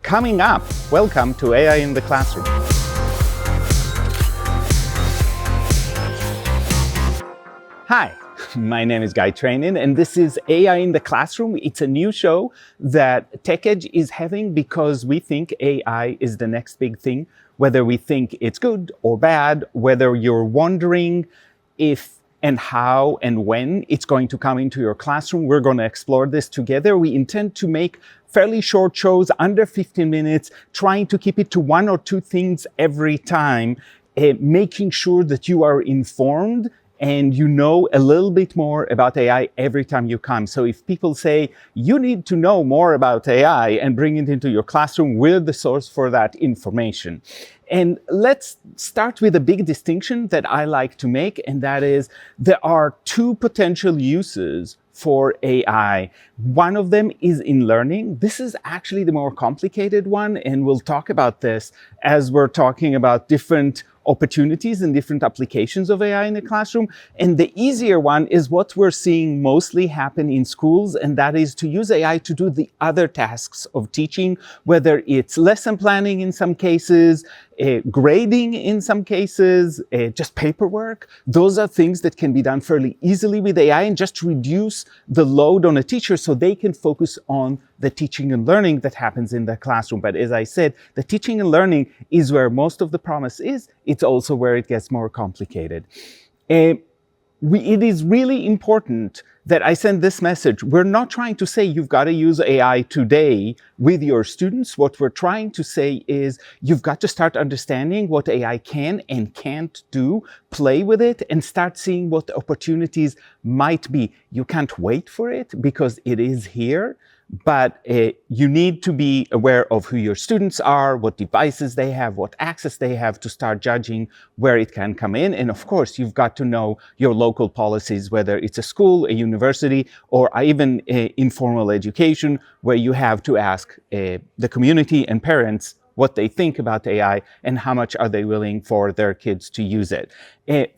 Coming up, welcome to AI in the Classroom. Hi, my name is Guy Trainin, and this is AI in the Classroom. It's a new show that TechEdge is having because we think AI is the next big thing, whether we think it's good or bad, whether you're wondering if and how and when it's going to come into your classroom. We're going to explore this together. We intend to make fairly short shows, under 15 minutes, trying to keep it to one or two things every time, making sure that you are informed and you know a little bit more about AI every time you come. So if people say, you need to know more about AI and bring it into your classroom, we're the source for that information. And let's start with a big distinction that I like to make, and that is there are two potential uses for AI. One of them is in learning. This is actually the more complicated one, and we'll talk about this as we're talking about different opportunities and different applications of AI in the classroom. And the easier one is what we're seeing mostly happen in schools, and that is to use AI to do the other tasks of teaching, whether it's lesson planning in some cases, grading in some cases, just paperwork. Those are things that can be done fairly easily with AI and just reduce the load on a teacher so they can focus on the teaching and learning that happens in the classroom. But as I said, the teaching and learning is where most of the promise is. It's also where it gets more complicated. It is really important that I send this message. We're not trying to say you've got to use AI today with your students. What we're trying to say is you've got to start understanding what AI can and can't do, play with it, and start seeing what the opportunities might be. You can't wait for it because it is here. But you need to be aware of who your students are, what devices they have, what access they have to start judging where it can come in. And of course, you've got to know your local policies, whether it's a school, a university, or even informal education, where you have to ask the community and parents what they think about AI and how much are they willing for their kids to use it.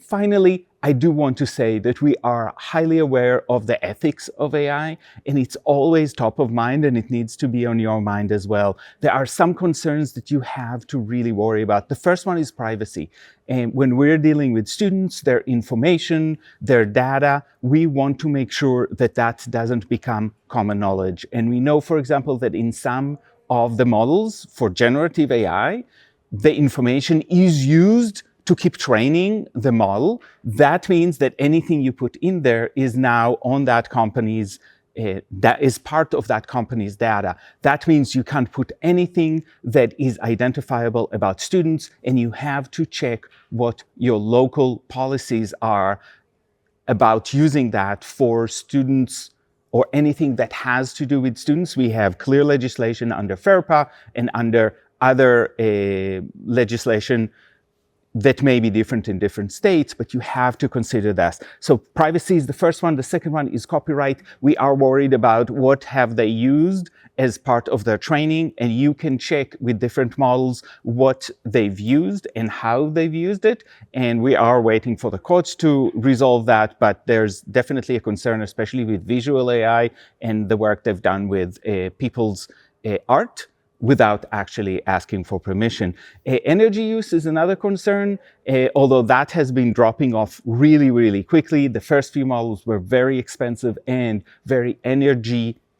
Finally, I do want to say that we are highly aware of the ethics of AI, and it's always top of mind, and it needs to be on your mind as well. There are some concerns that you have to really worry about. The first one is privacy. And when we're dealing with students, their information, their data, we want to make sure that that doesn't become common knowledge. And we know, for example, that in some of the models for generative AI, the information is used to keep training the model. That means that anything you put in there is now on that company's, that is part of that company's data. That means you can't put anything that is identifiable about students, and you have to check what your local policies are about using that for students or anything that has to do with students. We have clear legislation under FERPA and under other legislation that may be different in different states, but you have to consider that. So privacy is the first one. The second one is copyright. We are worried about what have they used as part of their training, and you can check with different models what they've used and how they've used it. And we are waiting for the courts to resolve that, but there's definitely a concern, especially with visual AI and the work they've done with people's art, without actually asking for permission. Energy use is another concern, although that has been dropping off really, really quickly. The first few models were very expensive and very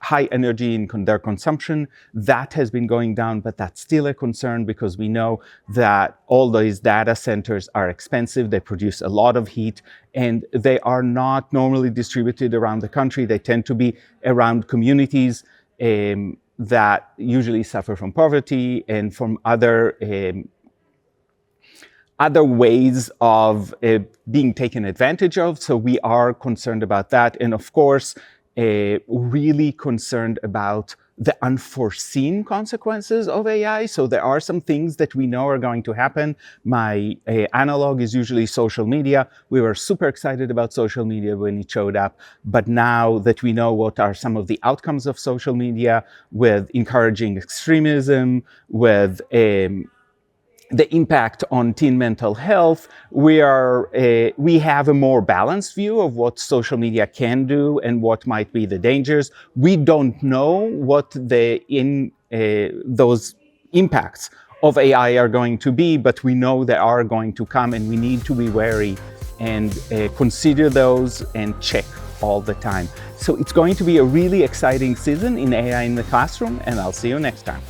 high energy in their consumption. That has been going down, but that's still a concern because we know that all these data centers are expensive. They produce a lot of heat, and they are not normally distributed around the country. They tend to be around communities that usually suffer from poverty and from other ways of being taken advantage of. So we are concerned about that. And of course, really concerned about the unforeseen consequences of AI. So there are some things that we know are going to happen. My analog is usually social media. We were super excited about social media when it showed up. But now that we know what are some of the outcomes of social media, with encouraging extremism, with the impact on teen mental health, we have a more balanced view of what social media can do and what might be the dangers. We don't know what those impacts of AI are going to be, but we know they are going to come, and we need to be wary and consider those and check all the time. So it's going to be a really exciting season in AI in the classroom, and I'll see you next time.